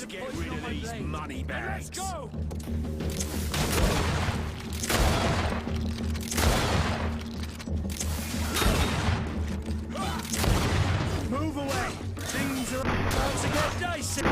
Let's get rid of these money bags. Let's go! Move away! Things are about to get dicey!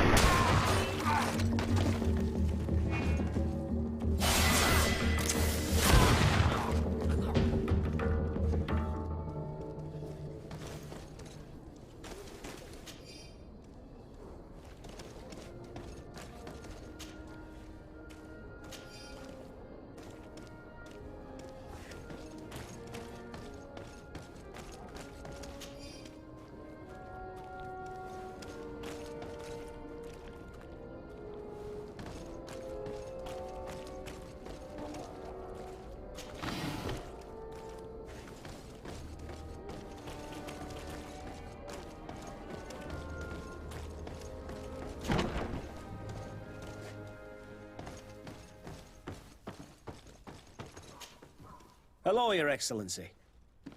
Hello, Your Excellency.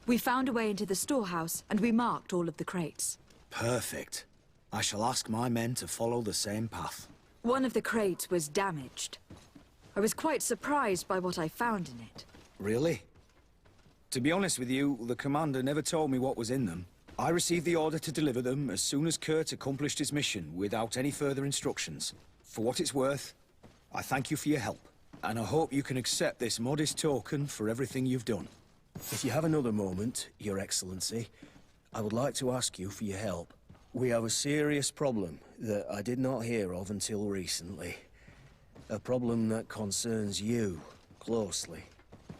We found a way into the storehouse, and we marked all of the crates. Perfect. I shall ask my men to follow the same path. One of the crates was damaged. I was quite surprised by what I found in it. Really? To be honest with you, the commander never told me what was in them. I received the order to deliver them as soon as Kurt accomplished his mission, without any further instructions. For what it's worth, I thank you for your help. And I hope you can accept this modest token for everything you've done. If you have another moment, Your Excellency, I would like to ask you for your help. We have a serious problem that I did not hear of until recently. A problem that concerns you closely.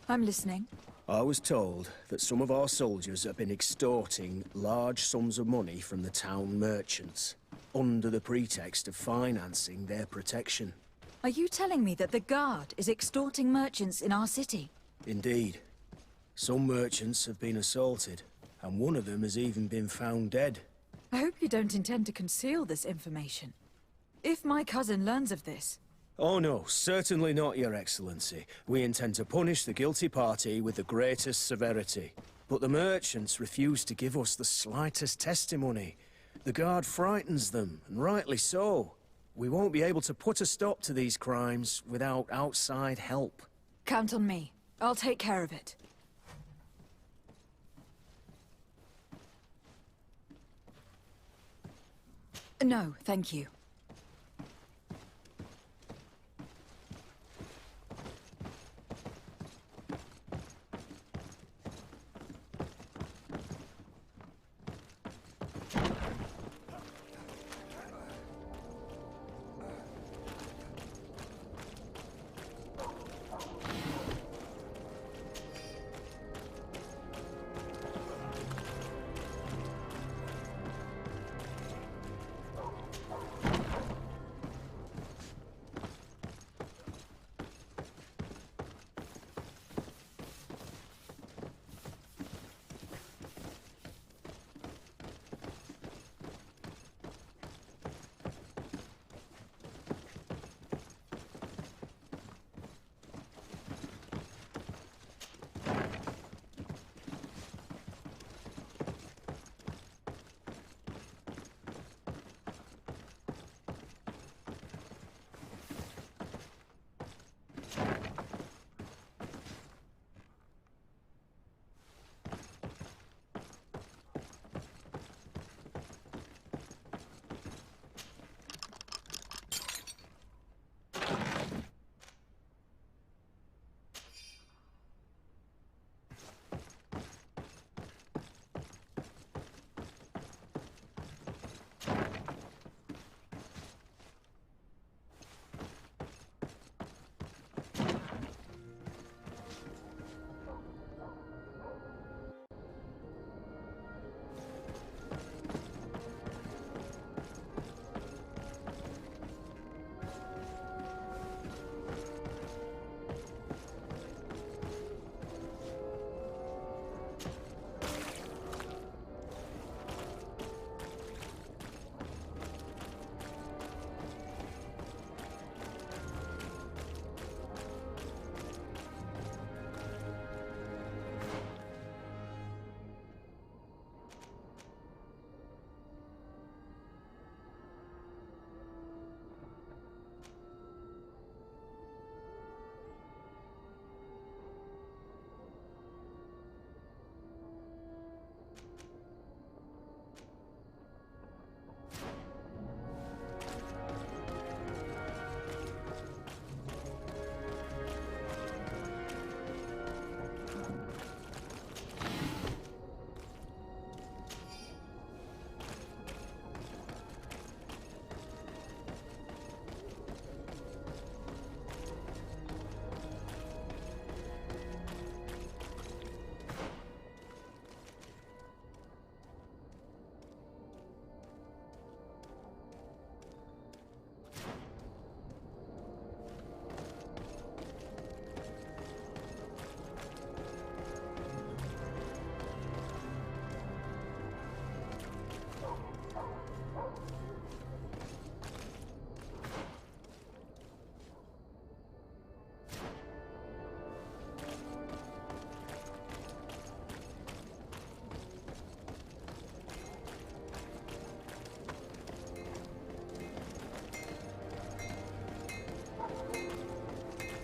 I'm listening. I was told that some of our soldiers have been extorting large sums of money from the town merchants, under the pretext of financing their protection. Are you telling me that the Guard is extorting merchants in our city? Indeed. Some merchants have been assaulted, and one of them has even been found dead. I hope you don't intend to conceal this information. If my cousin learns of this... Oh no, certainly not, Your Excellency. We intend to punish the guilty party with the greatest severity. But the merchants refuse to give us the slightest testimony. The Guard frightens them, and rightly so. We won't be able to put a stop to these crimes without outside help. Count on me. I'll take care of it. No, thank you.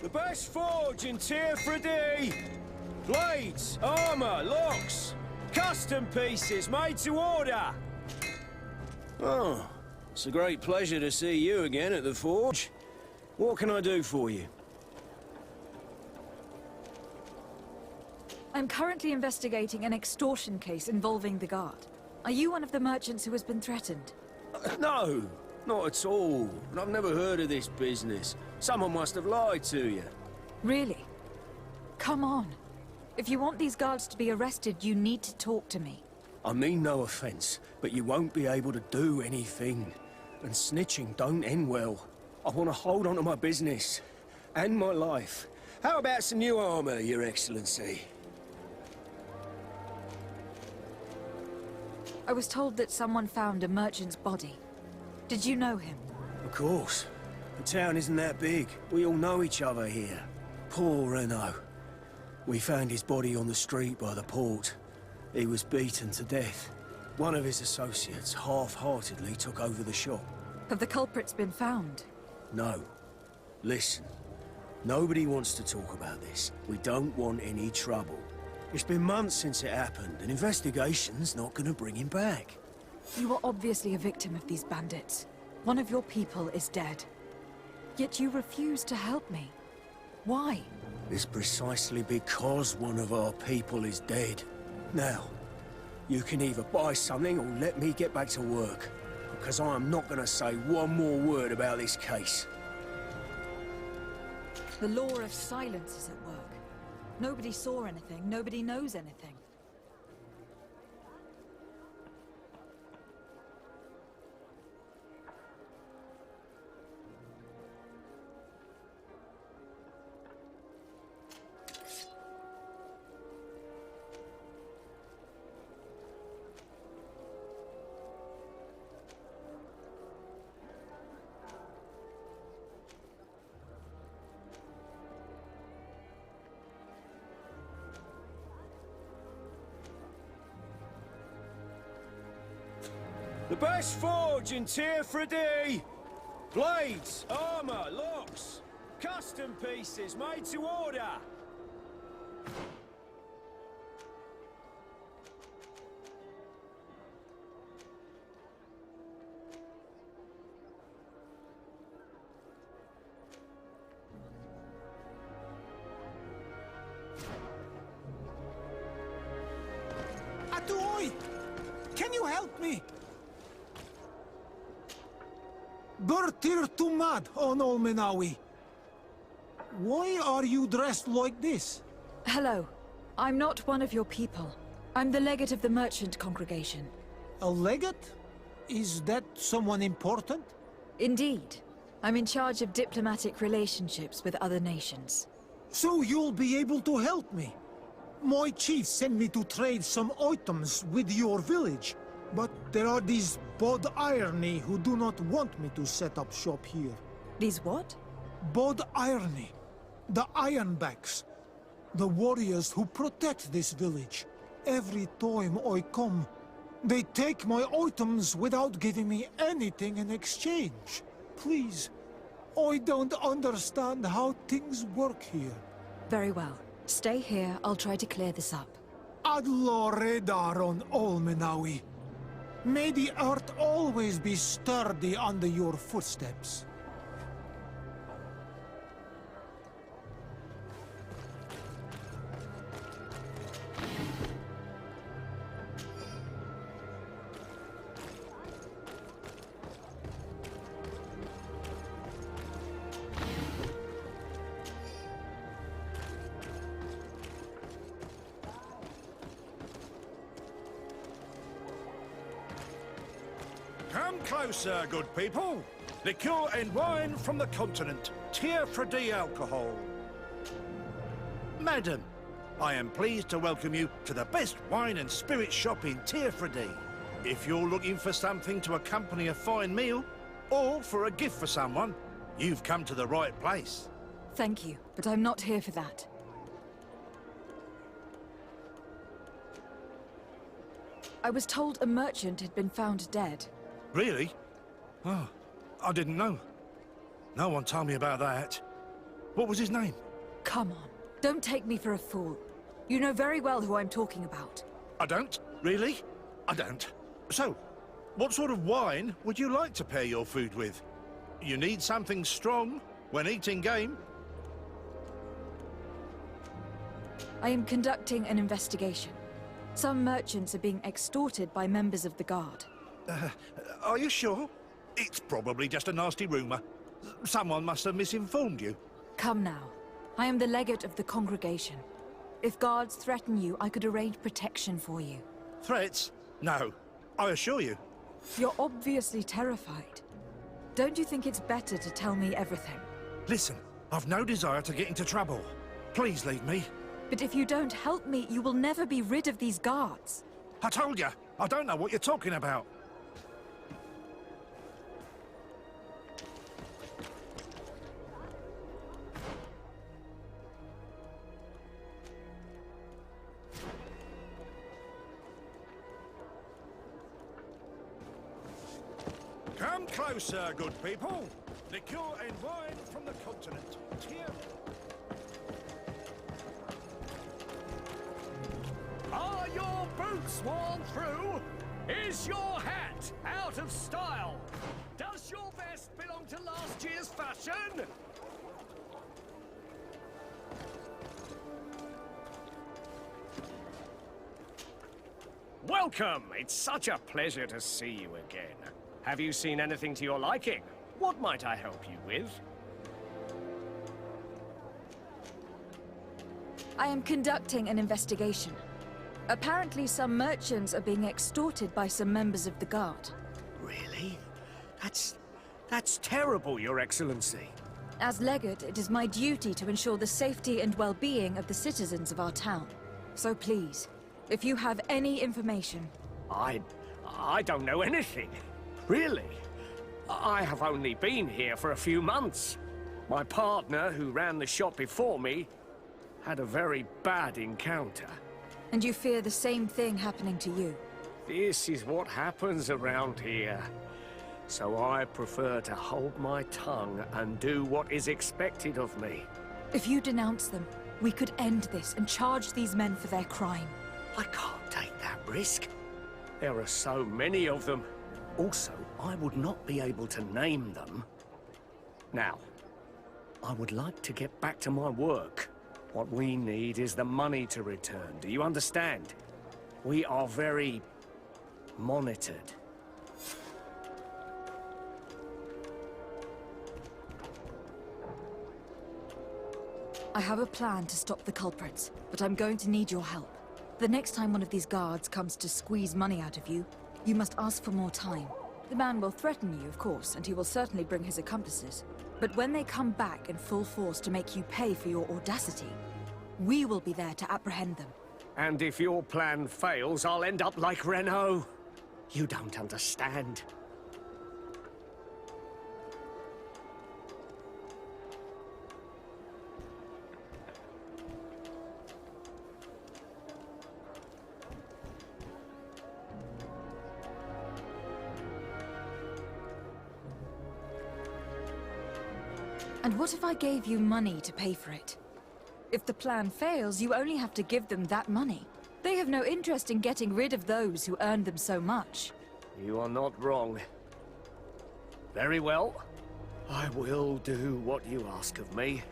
The best forge in Tier 3D! Blades, armor, locks, custom pieces made to order! Oh, it's a great pleasure to see you again at the forge. What can I do for you? I'm currently investigating an extortion case involving the guard. Are you one of the merchants who has been threatened? No, not at all. I've never heard of this business. Someone must have lied to you. Really? Come on. If you want these guards to be arrested, you need to talk to me. I mean no offense, but you won't be able to do anything. And snitching don't end well. I want to hold on to my business. And my life. How about some new armor, Your Excellency? I was told that someone found a merchant's body. Did you know him? Of course. The town isn't that big. We all know each other here. Poor Renault. We found his body on the street by the port. He was beaten to death. One of his associates half-heartedly took over the shop. Have the culprits been found? No. Listen. Nobody wants to talk about this. We don't want any trouble. It's been months since it happened. An investigation's not gonna bring him back. You are obviously a victim of these bandits. One of your people is dead. Yet you refuse to help me. Why? It's precisely because one of our people is dead. Now, you can either buy something or let me get back to work. Because I am not gonna say one more word about this case. The law of silence is at work. Nobody saw anything, nobody knows anything. The best forge in Tier 3D! Blades, armor, locks, custom pieces made to order! Atuoi! Can you help me? Bertir Tumad on Olmenawi. Why are you dressed like this? Hello. I'm not one of your people. I'm the legate of the merchant congregation. A legate? Is that someone important? Indeed. I'm in charge of diplomatic relationships with other nations. So you'll be able to help me. My chief sent me to trade some items with your village. But there are these Bod Irony who do not want me to set up shop here. These what? Bod Irony. The Ironbacks. The warriors who protect this village. Every time I come, they take my items without giving me anything in exchange. Please, I don't understand how things work here. Very well. Stay here, I'll try to clear this up. Adlo Redar on Olmenawi. May the earth always be sturdy under your footsteps. Come closer, good people. Liqueur and wine from the continent. Tier 3D alcohol. Madam, I am pleased to welcome you to the best wine and spirit shop in Tier 3D. If you're looking for something to accompany a fine meal, or for a gift for someone, you've come to the right place. Thank you, but I'm not here for that. I was told a merchant had been found dead. Really? Oh, I didn't know. No one told me about that. What was his name? Come on, don't take me for a fool. You know very well who I'm talking about. I don't. Really? I don't. So, what sort of wine would you like to pair your food with? You need something strong when eating game. I am conducting an investigation. Some merchants are being extorted by members of the Guard. Are you sure? It's probably just a nasty rumor. Someone must have misinformed you. Come now. I am the legate of the congregation. If guards threaten you, I could arrange protection for you. Threats? No. I assure you. You're obviously terrified. Don't you think it's better to tell me everything? Listen, I've no desire to get into trouble. Please leave me. But if you don't help me, you will never be rid of these guards. I told you, I don't know what you're talking about. Come closer, good people. Liqueur and wine from the continent. Here. Are your boots worn through? Is your hat out of style? Does your vest belong to last year's fashion? Welcome! It's such a pleasure to see you again. Have you seen anything to your liking? What might I help you with? I am conducting an investigation. Apparently some merchants are being extorted by some members of the Guard. Really? That's terrible, Your Excellency. As legate, it is my duty to ensure the safety and well-being of the citizens of our town. So please, if you have any information... I don't know anything. Really? I have only been here for a few months. My partner, who ran the shop before me, had a very bad encounter. And you fear the same thing happening to you? This is what happens around here. So I prefer to hold my tongue and do what is expected of me. If you denounce them, we could end this and charge these men for their crime. I can't take that risk. There are so many of them. Also, I would not be able to name them. Now, I would like to get back to my work. What we need is the money to return. Do you understand? We are very monitored. I have a plan to stop the culprits, but I'm going to need your help. The next time one of these guards comes to squeeze money out of you, you must ask for more time. The man will threaten you, of course, and he will certainly bring his accomplices. But when they come back in full force to make you pay for your audacity, we will be there to apprehend them. And if your plan fails, I'll end up like Renault. You don't understand. And what if I gave you money to pay for it? If the plan fails, you only have to give them that money. They have no interest in getting rid of those who earned them so much. You are not wrong. Very well. I will do what you ask of me.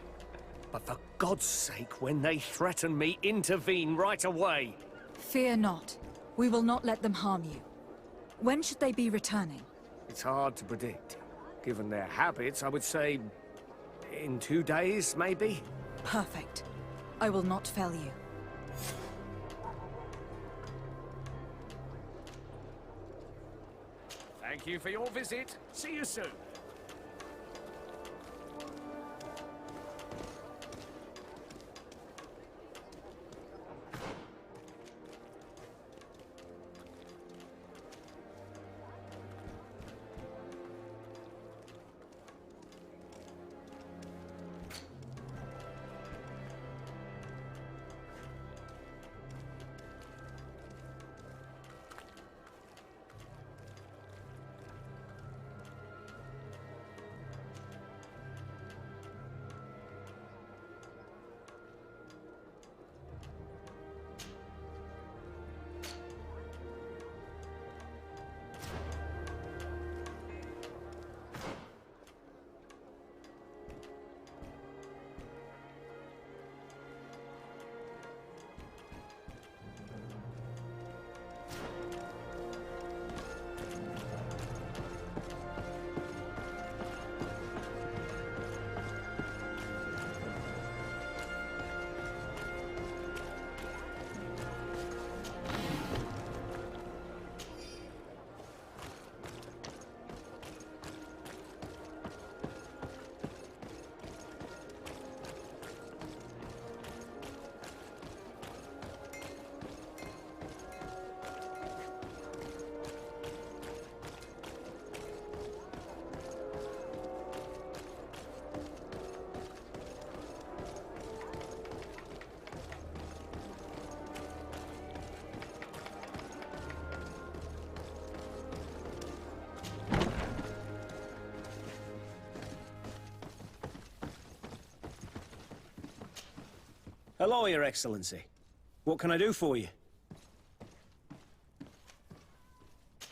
But for God's sake, when they threaten me, intervene right away. Fear not. We will not let them harm you. When should they be returning? It's hard to predict. Given their habits, I would say in 2 days, maybe? Perfect. I will not fail you. Thank you for your visit. See you soon. Hello, Your Excellency. What can I do for you?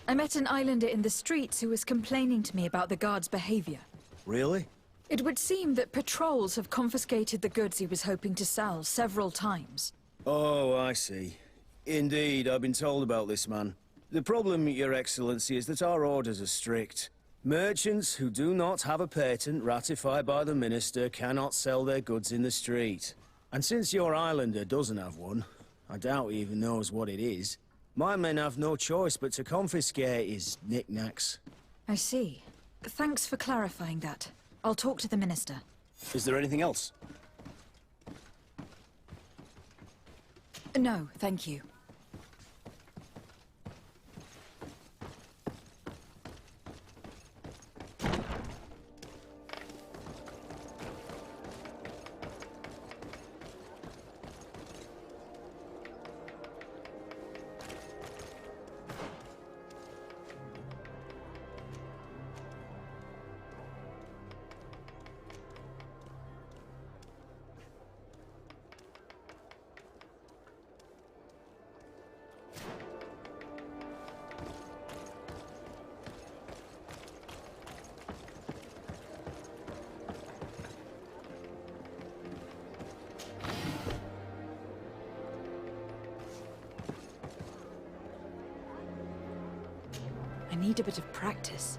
I met an islander in the streets who was complaining to me about the guard's behavior. Really? It would seem that patrols have confiscated the goods he was hoping to sell several times. Oh, I see. Indeed, I've been told about this man. The problem, Your Excellency, is that our orders are strict. Merchants who do not have a patent ratified by the Minister cannot sell their goods in the street. And since your islander doesn't have one, I doubt he even knows what it is, my men have no choice but to confiscate his knickknacks. I see. Thanks for clarifying that. I'll talk to the Minister. Is there anything else? No, thank you. I need a bit of practice.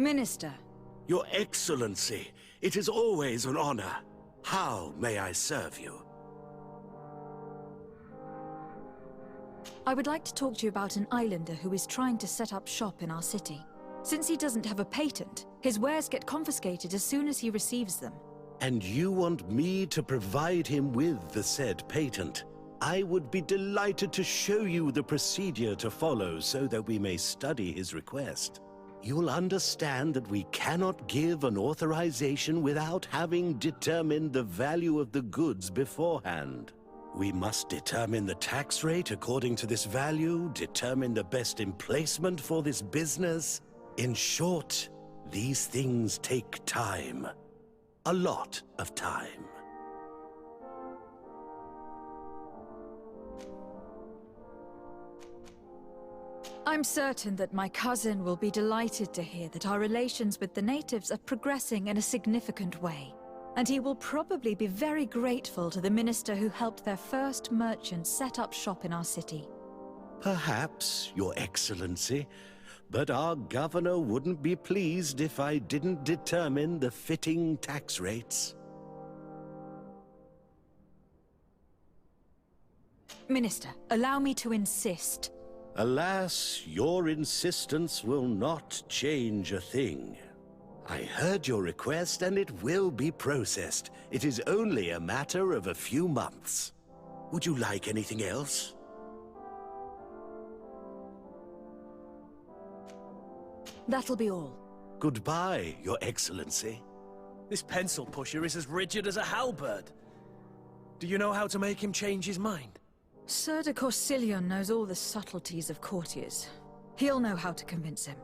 Minister. Your Excellency, it is always an honor. How may I serve you? I would like to talk to you about an islander who is trying to set up shop in our city. Since he doesn't have a patent, his wares get confiscated as soon as he receives them. And you want me to provide him with the said patent? I would be delighted to show you the procedure to follow so that we may study his request. You'll understand that we cannot give an authorization without having determined the value of the goods beforehand. We must determine the tax rate according to this value, determine the best emplacement for this business. In short, these things take time. A lot of time. I'm certain that my cousin will be delighted to hear that our relations with the natives are progressing in a significant way. And he will probably be very grateful to the minister who helped their first merchant set up shop in our city. Perhaps, Your Excellency, but our governor wouldn't be pleased if I didn't determine the fitting tax rates. Minister, allow me to insist. Alas, your insistence will not change a thing. I heard your request and it will be processed. It is only a matter of a few months. Would you like anything else? That'll be all. Goodbye, Your Excellency. This pencil pusher is as rigid as a halberd. Do you know how to make him change his mind? Sir de Corsilion knows all the subtleties of courtiers. He'll know how to convince him.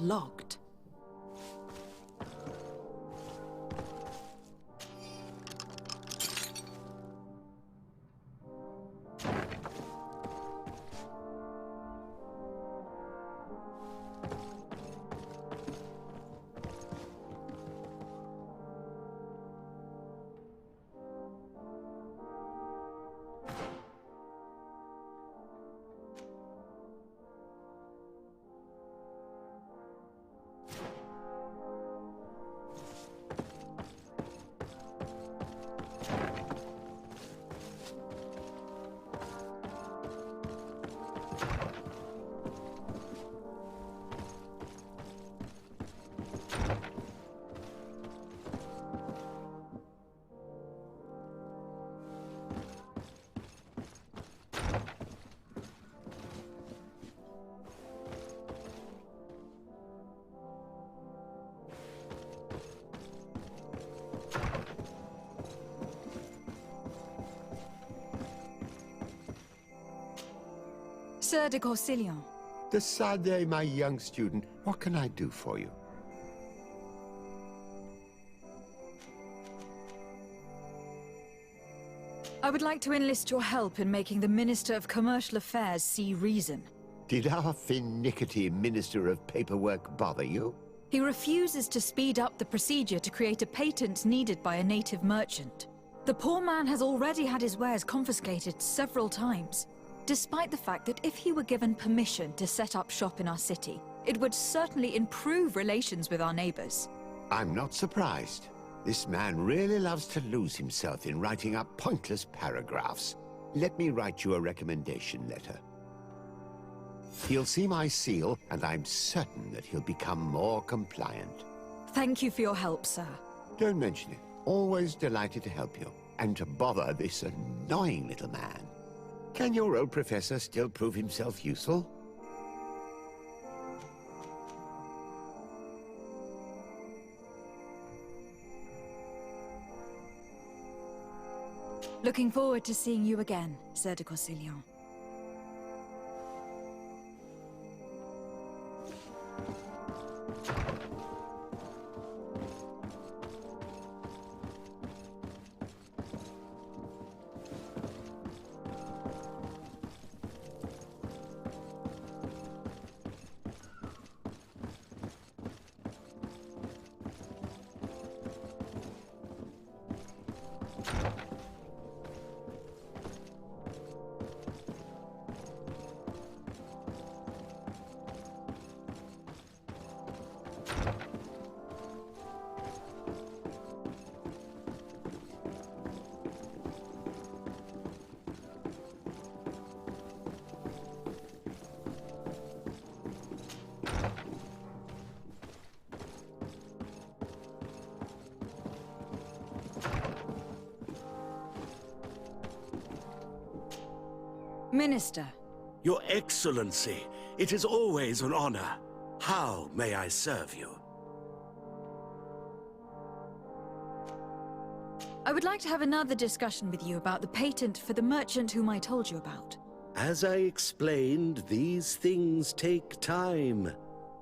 Locked. Sir de Corsilion. Decidez, my young student, what can I do for you? I would like to enlist your help in making the Minister of Commercial Affairs see reason. Did our finicky Minister of Paperwork bother you? He refuses to speed up the procedure to create a patent needed by a native merchant. The poor man has already had his wares confiscated several times, despite the fact that if he were given permission to set up shop in our city, it would certainly improve relations with our neighbors. I'm not surprised. This man really loves to lose himself in writing up pointless paragraphs. Let me write you a recommendation letter. He'll see my seal, and I'm certain that he'll become more compliant. Thank you for your help, sir. Don't mention it. Always delighted to help you, and to bother this annoying little man. Can your old professor still prove himself useful? Looking forward to seeing you again, Sir de Corsilion. Minister. Your Excellency, it is always an honor. How may I serve you? I would like to have another discussion with you about the patent for the merchant whom I told you about. As I explained, these things take time,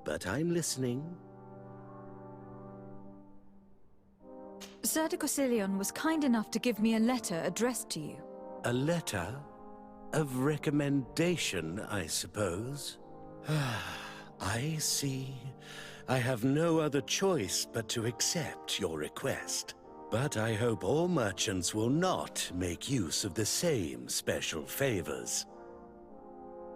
but I'm listening. Sir de Corsilion was kind enough to give me a letter addressed to you. A letter? Of recommendation, I suppose. I see. I have no other choice but to accept your request. But I hope all merchants will not make use of the same special favors.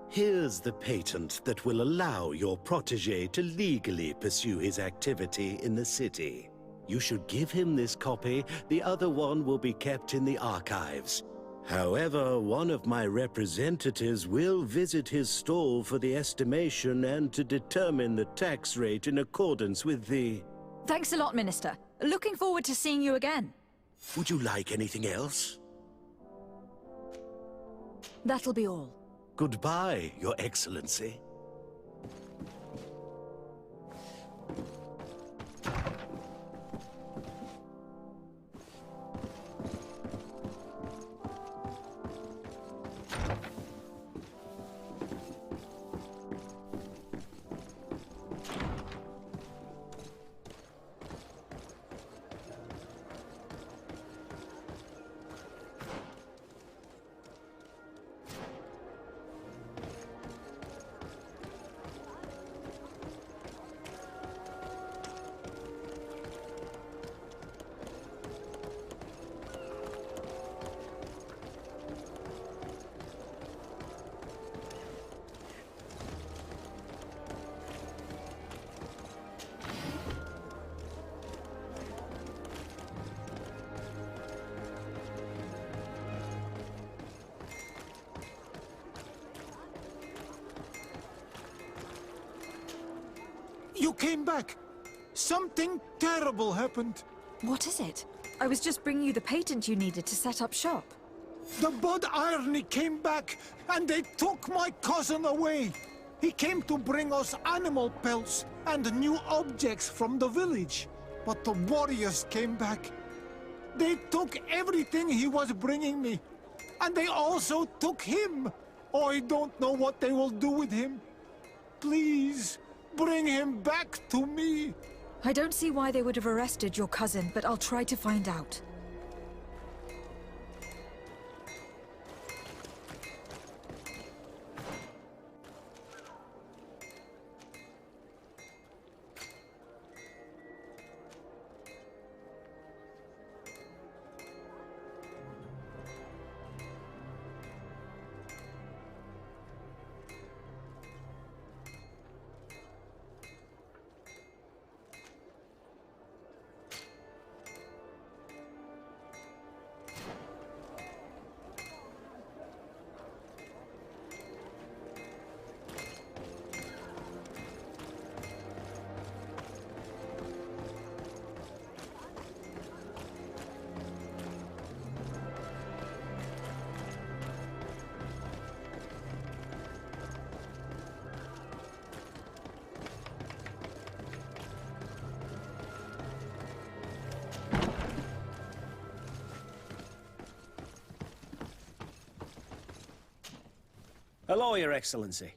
Here's the patent that will allow your protégé to legally pursue his activity in the city. You should give him this copy. The other one will be kept in the archives. However, one of my representatives will visit his stall for the estimation and to determine the tax rate in accordance with the... Thanks a lot, Minister. Looking forward to seeing you again. Would you like anything else? That'll be all. Goodbye, Your Excellency. you came back. Something terrible happened. What is it? I was just bringing you the patent you needed to set up shop. The Bud Irony came back, and they took my cousin away. He came to bring us animal pelts and new objects from the village. But the warriors came back. They took everything he was bringing me. And they also took him. I don't know what they will do with him. Please, bring him back to me. I don't see why they would have arrested your cousin, but I'll try to find out. Hello, Your Excellency.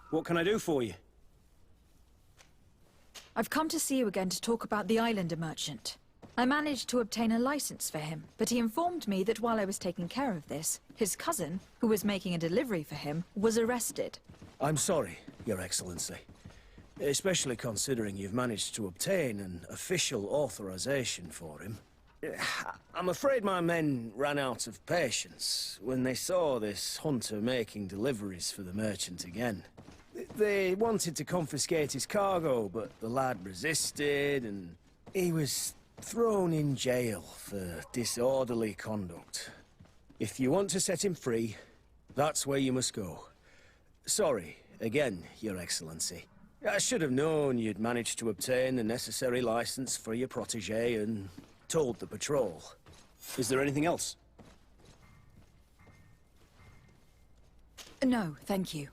What can I do for you? I've come to see you again to talk about the Islander merchant. I managed to obtain a license for him, but he informed me that while I was taking care of this, his cousin, who was making a delivery for him, was arrested. I'm sorry, Your Excellency. Especially considering you've managed to obtain an official authorization for him. I'm afraid my men ran out of patience when they saw this hunter making deliveries for the merchant again. They wanted to confiscate his cargo, but the lad resisted, and he was thrown in jail for disorderly conduct. If you want to set him free, that's where you must go. Sorry, again, Your Excellency. I should have known you'd managed to obtain the necessary license for your protégé and told the patrol. Is there anything else? No, thank you.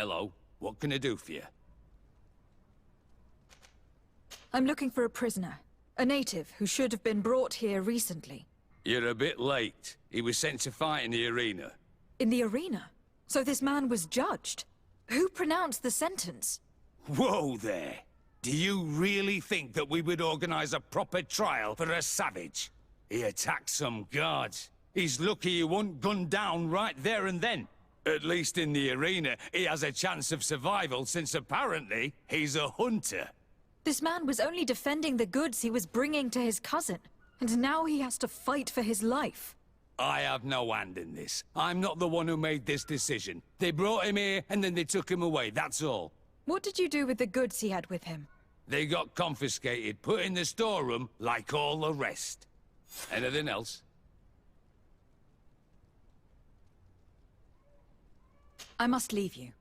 Hello, what can I do for you? I'm looking for a prisoner. A native who should have been brought here recently. You're a bit late. He was sent to fight in the arena. In the arena? So this man was judged? Who pronounced the sentence? Whoa there! Do you really think that we would organize a proper trial for a savage? He attacked some guards. He's lucky he wasn't gunned down right there and then. At least in the arena, he has a chance of survival since apparently he's a hunter. This man was only defending the goods he was bringing to his cousin, and now he has to fight for his life. I have no hand in this. I'm not the one who made this decision. They brought him here and then they took him away, that's all. What did you do with the goods he had with him? They got confiscated, put in the storeroom like all the rest. Anything else? I must leave you.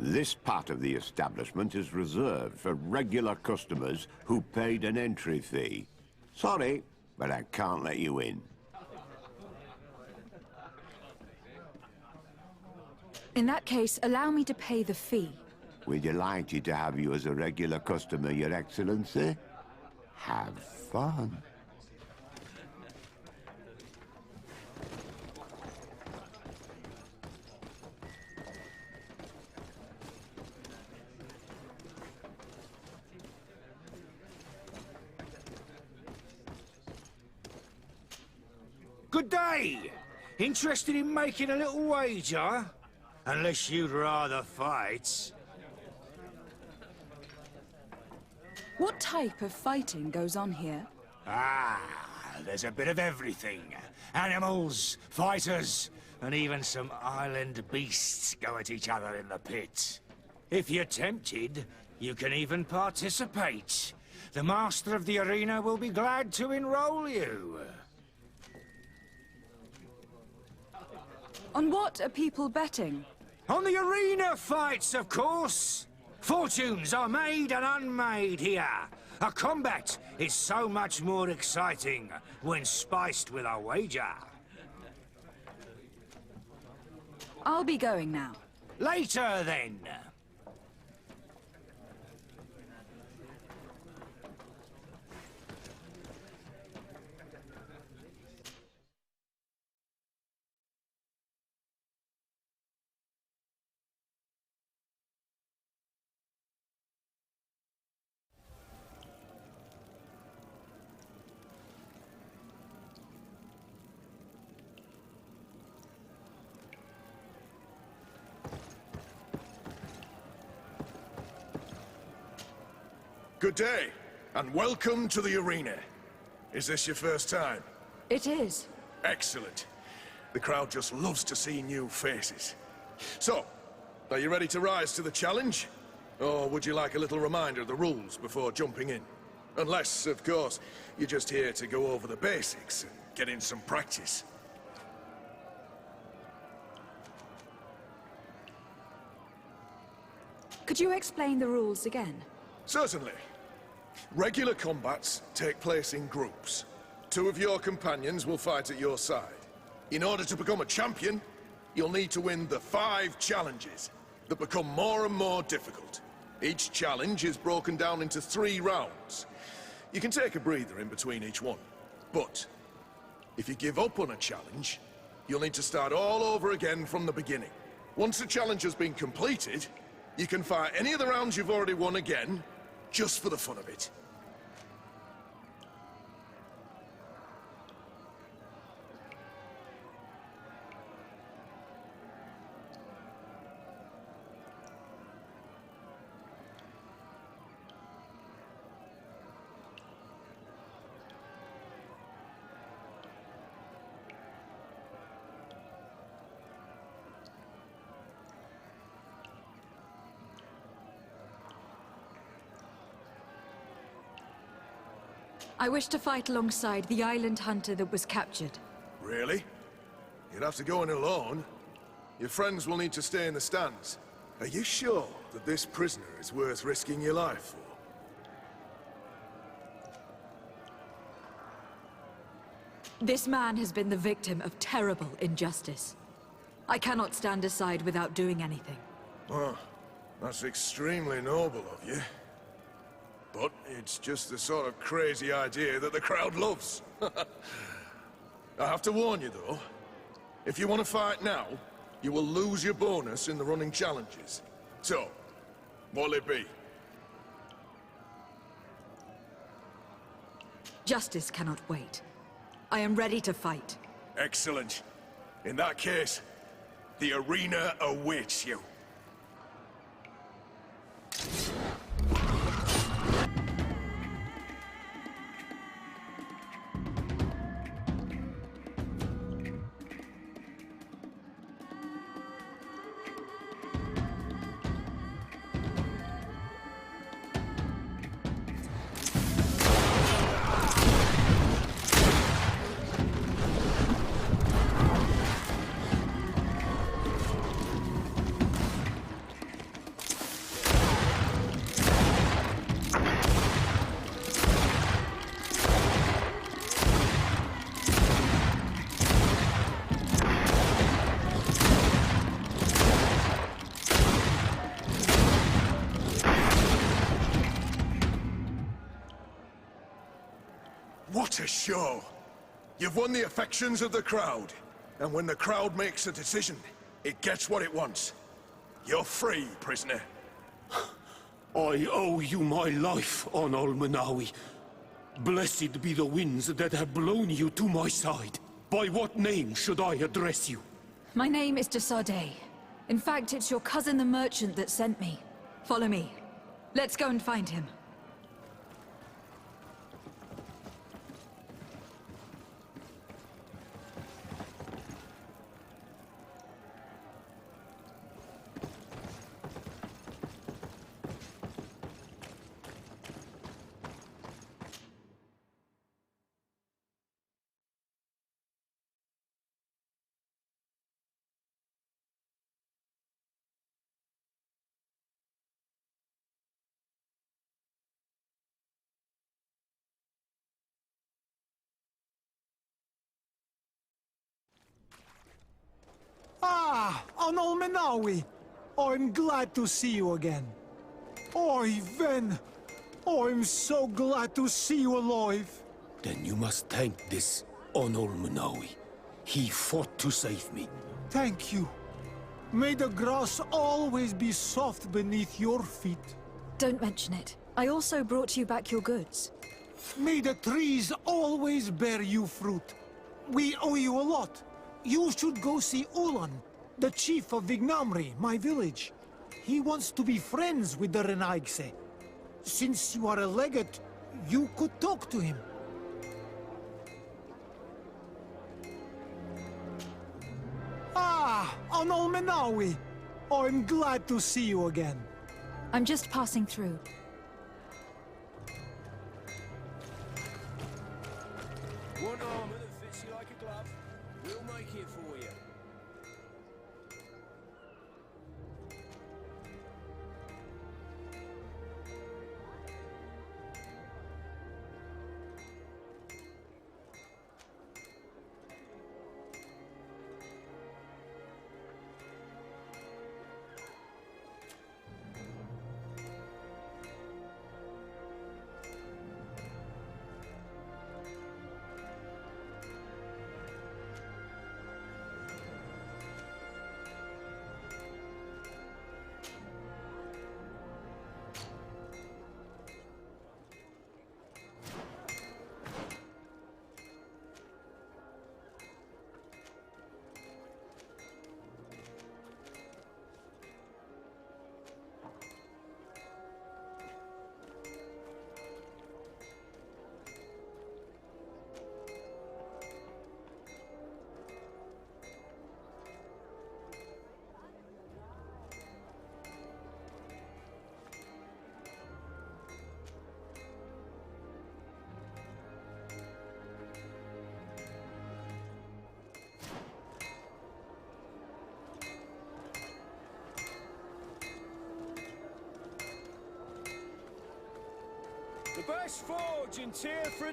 This part of the establishment is reserved for regular customers who paid an entry fee. Sorry, but I can't let you in. In that case, allow me to pay the fee. We're delighted to have you as a regular customer, Your Excellency. Have fun. Good day! Interested in making a little wager? Unless you'd rather fight. What type of fighting goes on here? Ah, there's a bit of everything. Animals, fighters, and even some island beasts go at each other in the pit. If you're tempted, you can even participate. The master of the arena will be glad to enroll you. On what are people betting? On the arena fights, of course. Fortunes are made and unmade here. A combat is so much more exciting when spiced with a wager. I'll be going now. Later, then. Good day, and welcome to the arena. Is this your first time? It is. Excellent. The crowd just loves to see new faces. So, are you ready to rise to the challenge? Or would you like a little reminder of the rules before jumping in? Unless, of course, you're just here to go over the basics and get in some practice. Could you explain the rules again? Certainly. Regular combats take place in groups. 2 of your companions will fight at your side. In order to become a champion, you'll need to win the 5 challenges that become more and more difficult. Each challenge is broken down into 3 rounds. You can take a breather in between each one. But if you give up on a challenge, you'll need to start all over again from the beginning. Once the challenge has been completed, you can fight any of the rounds you've already won again, just for the fun of it. I wish to fight alongside the island hunter that was captured. Really? You'd have to go in alone. Your friends will need to stay in the stands. Are you sure that this prisoner is worth risking your life for? This man has been the victim of terrible injustice. I cannot stand aside without doing anything. Oh, that's extremely noble of you. But it's just the sort of crazy idea that the crowd loves. I have to warn you, though. If you want to fight now, you will lose your bonus in the running challenges. So, what'll it be? Justice cannot wait. I am ready to fight. Excellent. In that case, the arena awaits you. What a show! You've won the affections of the crowd. And when the crowd makes a decision, it gets what it wants. You're free, prisoner. I owe you my life, Onol Manawi. Blessed be the winds that have blown you to my side. By what name should I address you? My name is Jasade. In fact, it's your cousin the merchant that sent me. Follow me. Let's go and find him. Ah, Onol Menawi! I'm glad to see you again. Oi, Ven! I'm so glad to see you alive. Then you must thank this Onol Manawi. He fought to save me. Thank you. May the grass always be soft beneath your feet. Don't mention it. I also brought you back your goods. May the trees always bear you fruit. We owe you a lot. You should go see Ulan, the chief of Vignamri, my village. He wants to be friends with the Renaigse. Since you are a legate, you could talk to him. Ah, Onol Menawi! I'm glad to see you again. I'm just passing through. One armor that fits you like a glove. We'll make it for you. The best forge in Tear for